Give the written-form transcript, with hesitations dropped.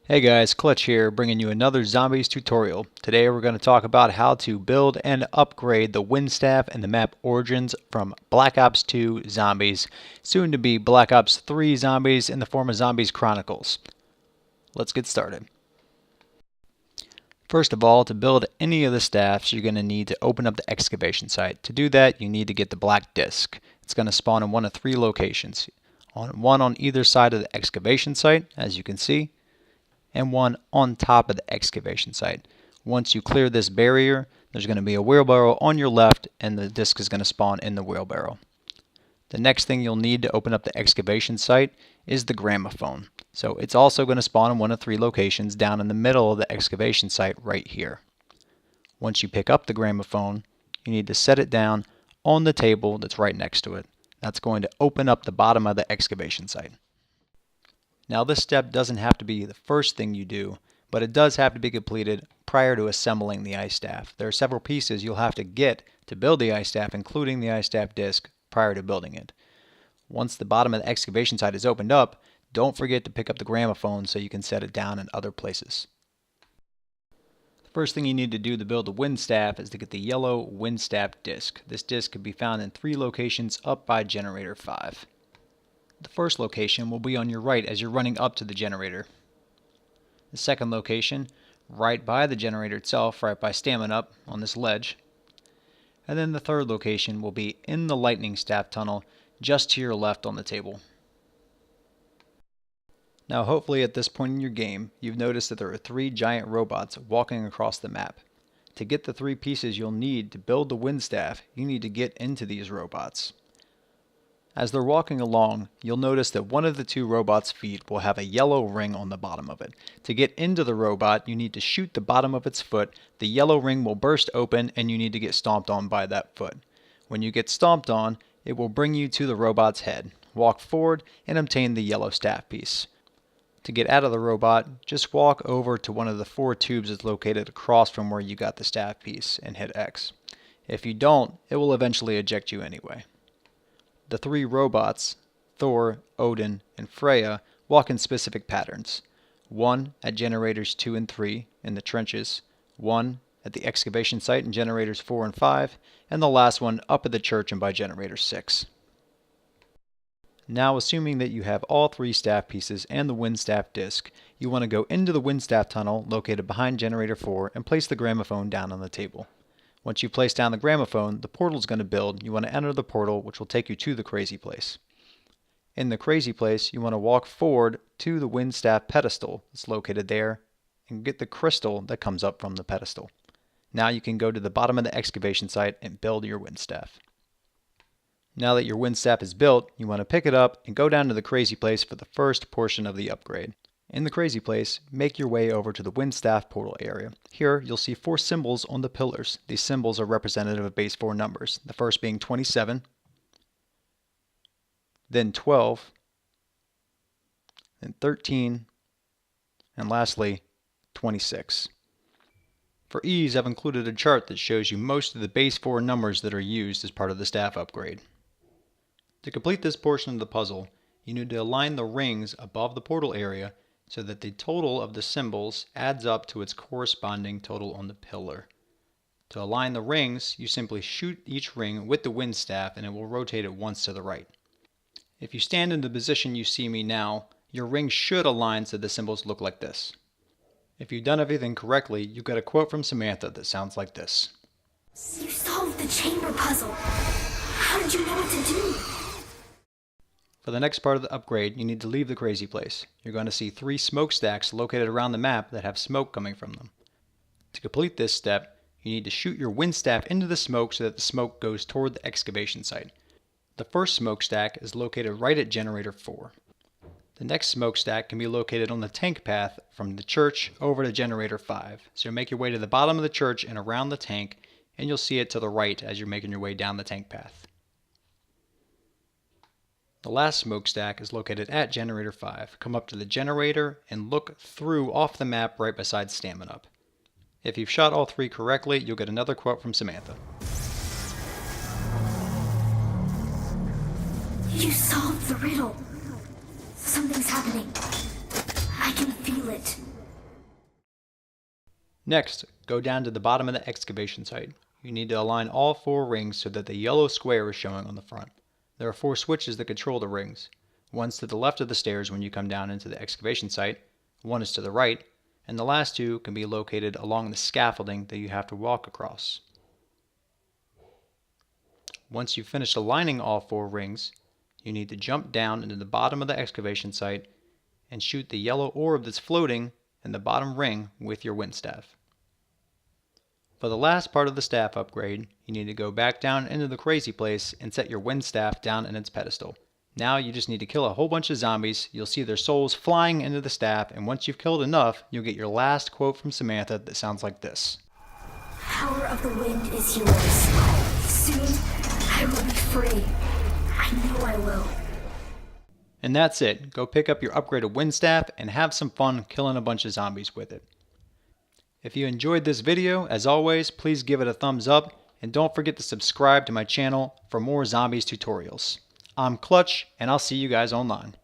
Hey guys, Clutch here, bringing you another Zombies tutorial. Today we're going to talk about how to build and upgrade the wind staff and the map Origins from Black Ops 2 Zombies, soon to be Black Ops 3 Zombies in the form of Zombies Chronicles. Let's get started. First of all, to build any of the staffs, you're going to need to open up the excavation site. To do that, you need to get the black disc. It's going to spawn in one of three locations. One on either side of the excavation site, as you can see, and one on top of the excavation site. Once you clear this barrier, there's going to be a wheelbarrow on your left, and the disc is going to spawn in the wheelbarrow. The next thing you'll need to open up the excavation site is the gramophone. So it's also going to spawn in one of three locations down in the middle of the excavation site right here. Once you pick up the gramophone, you need to set it down on the table that's right next to it. That's going to open up the bottom of the excavation site. Now this step doesn't have to be the first thing you do, but it does have to be completed prior to assembling the ice staff. There are several pieces you'll have to get to build the ice staff, including the ice staff disc, prior to building it. Once the bottom of the excavation site is opened up, don't forget to pick up the gramophone so you can set it down in other places. The first thing you need to do to build the wind staff is to get the yellow wind staff disc. This disc can be found in three locations up by generator 5. The first location will be on your right as you're running up to the generator. The second location, right by the generator itself, right by Stamina Up on this ledge. And then the third location will be in the lightning staff tunnel just to your left on the table. Now hopefully at this point in your game, you've noticed that there are three giant robots walking across the map. To get the three pieces you'll need to build the wind staff, you need to get into these robots. As they're walking along, you'll notice that one of the two robots' feet will have a yellow ring on the bottom of it. To get into the robot, you need to shoot the bottom of its foot. The yellow ring will burst open and you need to get stomped on by that foot. When you get stomped on, it will bring you to the robot's head. Walk forward and obtain the yellow staff piece. To get out of the robot, just walk over to one of the four tubes that's located across from where you got the staff piece and hit X. If you don't, it will eventually eject you anyway. The three robots, Thor, Odin, and Freya, walk in specific patterns. One at generators 2 and 3 in the trenches, one at the excavation site in generators 4 and 5, and the last one up at the church and by generator 6. Now, assuming that you have all three staff pieces and the wind staff disc, you want to go into the wind staff tunnel located behind generator 4 and place the gramophone down on the table. Once you place down the gramophone, the portal is going to build. You want to enter the portal, which will take you to the crazy place. In the crazy place, you want to walk forward to the wind staff pedestal that's located there and get the crystal that comes up from the pedestal. Now you can go to the bottom of the excavation site and build your wind staff. Now that your wind staff is built, you want to pick it up and go down to the crazy place for the first portion of the upgrade. In the crazy place, make your way over to the wind staff portal area. Here, you'll see four symbols on the pillars. These symbols are representative of base 4 numbers, the first being 27, then 12, then 13, and lastly, 26. For ease, I've included a chart that shows you most of the base 4 numbers that are used as part of the staff upgrade. To complete this portion of the puzzle, you need to align the rings above the portal area so that the total of the symbols adds up to its corresponding total on the pillar. To align the rings, you simply shoot each ring with the wind staff and it will rotate it once to the right. If you stand in the position you see me now, your rings should align so the symbols look like this. If you've done everything correctly, you get a quote from Samantha that sounds like this. You solved the chamber puzzle. How did you know what to do? For the next part of the upgrade, you need to leave the crazy place. You're going to see 3 smokestacks located around the map that have smoke coming from them. To complete this step, you need to shoot your wind staff into the smoke so that the smoke goes toward the excavation site. The first smokestack is located right at generator 4. The next smokestack can be located on the tank path from the church over to generator 5. So make your way to the bottom of the church and around the tank, and you'll see it to the right as you're making your way down the tank path. The last smokestack is located at generator 5. Come up to the generator and look through off the map right beside Stamina Up. If you've shot all 3 correctly, you'll get another quote from Samantha. You solved the riddle. Something's happening. I can feel it. Next, go down to the bottom of the excavation site. You need to align all 4 rings so that the yellow square is showing on the front. There are 4 switches that control the rings. One's to the left of the stairs when you come down into the excavation site, one is to the right, and the last 2 can be located along the scaffolding that you have to walk across. Once you've finished aligning all 4 rings, you need to jump down into the bottom of the excavation site and shoot the yellow orb that's floating in the bottom ring with your wind staff. For the last part of the staff upgrade, you need to go back down into the crazy place and set your wind staff down in its pedestal. Now you just need to kill a whole bunch of zombies, you'll see their souls flying into the staff, and once you've killed enough, you'll get your last quote from Samantha that sounds like this. Power of the wind is yours. Soon, I will be free. I know I will. And that's it. Go pick up your upgraded wind staff and have some fun killing a bunch of zombies with it. If you enjoyed this video, as always, please give it a thumbs up and don't forget to subscribe to my channel for more zombies tutorials. I'm Clutch and I'll see you guys online.